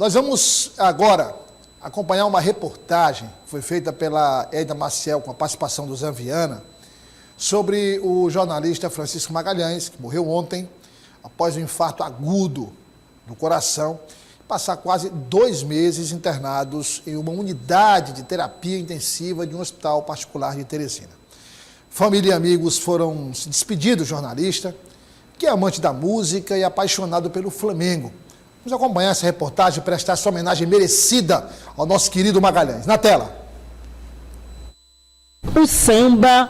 Nós vamos agora acompanhar uma reportagem que foi feita pela Edna Maciel com a participação do Zan Viana sobre o jornalista Francisco Magalhães, que morreu ontem após um infarto agudo do coração, passar quase 2 meses internados em uma unidade de terapia intensiva de um hospital particular de Teresina. Família e amigos foram se despedir do jornalista, que é amante da música e apaixonado pelo Flamengo. Vamos acompanhar essa reportagem e prestar essa homenagem merecida ao nosso querido Magalhães. Na tela. O samba,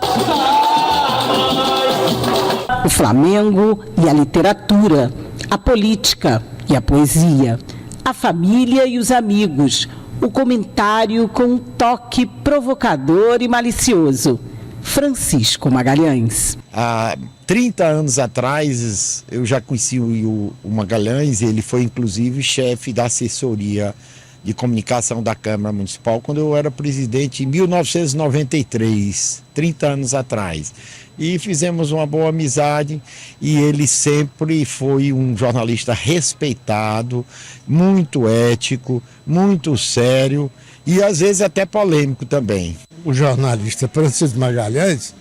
o Flamengo e a literatura, a política e a poesia, a família e os amigos, o comentário com um toque provocador e malicioso. Francisco Magalhães. Há 30 anos atrás eu já conheci o Magalhães, ele foi inclusive chefe da assessoria de comunicação da Câmara Municipal quando eu era presidente em 1993, 30 anos atrás. E fizemos uma boa amizade e ele sempre foi um jornalista respeitado, muito ético, muito sério e às vezes até polêmico também. O jornalista Francisco Magalhães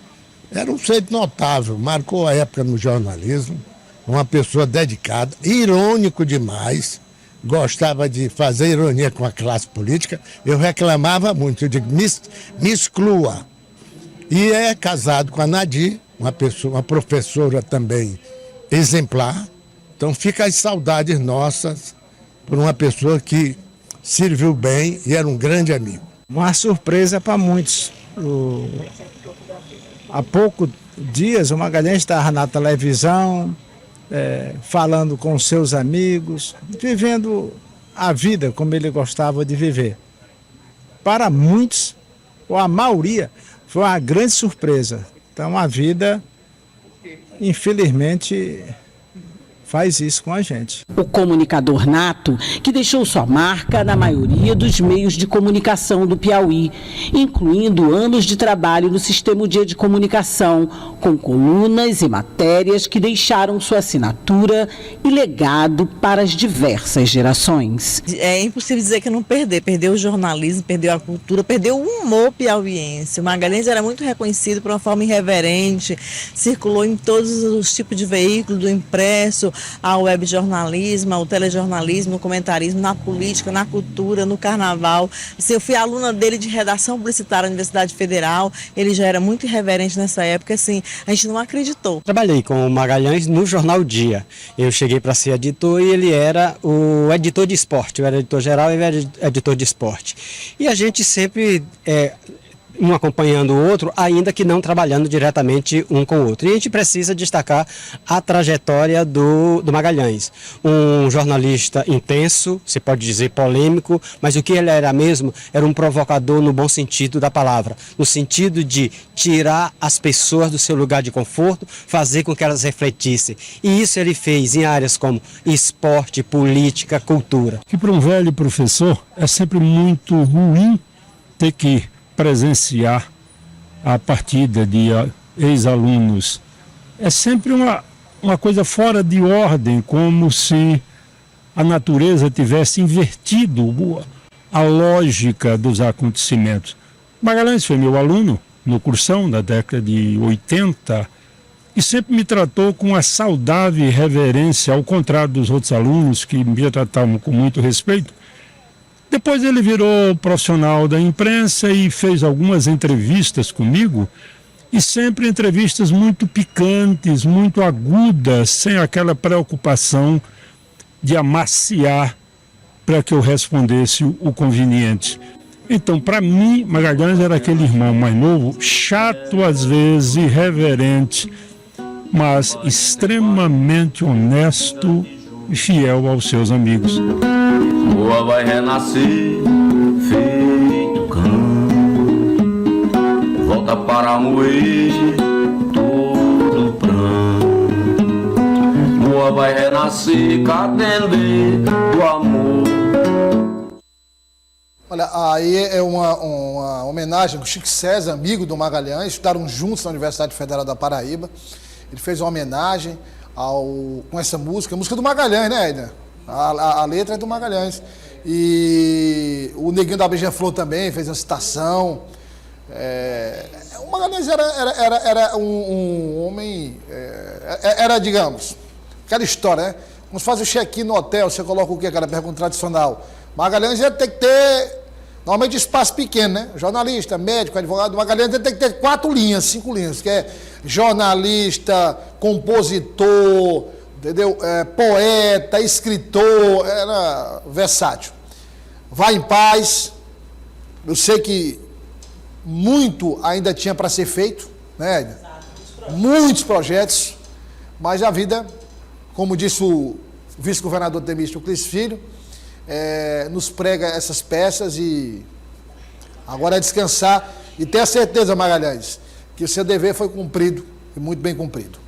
era um ser notável, marcou a época no jornalismo, uma pessoa dedicada, irônico demais, gostava de fazer ironia com a classe política. Eu reclamava muito, eu digo, me exclua. E é casado com a Nadir, uma professora também exemplar. Então fica as saudades nossas por uma pessoa que serviu bem e era um grande amigo. Uma surpresa para muitos. Há poucos dias o Magalhães estava na televisão, falando com seus amigos, vivendo a vida como ele gostava de viver. Para muitos, ou a maioria, foi uma grande surpresa. Então a vida, infelizmente, faz isso com a gente. O comunicador nato, que deixou sua marca na maioria dos meios de comunicação do Piauí, incluindo anos de trabalho no Sistema Dia de Comunicação, com colunas e matérias que deixaram sua assinatura e legado para as diversas gerações. É impossível dizer que não perdeu o jornalismo, perdeu a cultura, perdeu o humor piauiense. O Magalhães era muito reconhecido por uma forma irreverente, circulou em todos os tipos de veículos, do impresso, ao webjornalismo, ao telejornalismo, no comentarismo, na política, na cultura, no carnaval. Eu fui aluna dele de redação publicitária na Universidade Federal, ele já era muito irreverente nessa época, assim, a gente não acreditou. Trabalhei com o Magalhães no Jornal Dia. Eu cheguei para ser editor e ele era o editor de esporte. Eu era editor geral e ele era editor de esporte. E a gente sempre um acompanhando o outro, ainda que não trabalhando diretamente um com o outro. E a gente precisa destacar a trajetória do Magalhães. Um jornalista intenso, se pode dizer polêmico, mas o que ele era mesmo era um provocador no bom sentido da palavra, no sentido de tirar as pessoas do seu lugar de conforto, fazer com que elas refletissem. E isso ele fez em áreas como esporte, política, cultura. Que para um velho professor é sempre muito ruim ter que presenciar a partida de ex-alunos. É sempre uma coisa fora de ordem, como se a natureza tivesse invertido a lógica dos acontecimentos. Magalhães foi meu aluno no cursão da década de 80 e sempre me tratou com uma saudável reverência, ao contrário dos outros alunos que me tratavam com muito respeito. Depois ele virou profissional da imprensa e fez algumas entrevistas comigo, e sempre entrevistas muito picantes, muito agudas, sem aquela preocupação de amaciar para que eu respondesse o conveniente. Então, para mim, Magalhães era aquele irmão mais novo, chato às vezes, irreverente, mas extremamente honesto e fiel aos seus amigos. Boa vai renascer, feito cão, volta para moer todo pranto. Boa vai renascer, catender do amor. Olha, aí é uma homenagem ao Chico César, amigo do Magalhães, estudaram juntos na Universidade Federal da Paraíba. Ele fez uma homenagem com essa música, a música do Magalhães, né, Edna? A letra é do Magalhães. E o Neguinho da Beija-Flor também fez uma citação. O Magalhães era um homem... Era, digamos, aquela história, né? Como se faz o check-in no hotel, você coloca o quê? Aquela pergunta tradicional. Magalhães ia ter que ter, normalmente, espaço pequeno, né? Jornalista, médico, advogado. Magalhães ia ter que ter 4 linhas, 5 linhas, que é jornalista, compositor, entendeu? Poeta, escritor, era versátil. Vai em paz. Eu sei que muito ainda tinha para ser feito, né? Muitos projetos, mas a vida, como disse o vice-governador Temístio Clis Filho, nos prega essas peças e agora é descansar e ter a certeza, Magalhães, que o seu dever foi cumprido e muito bem cumprido.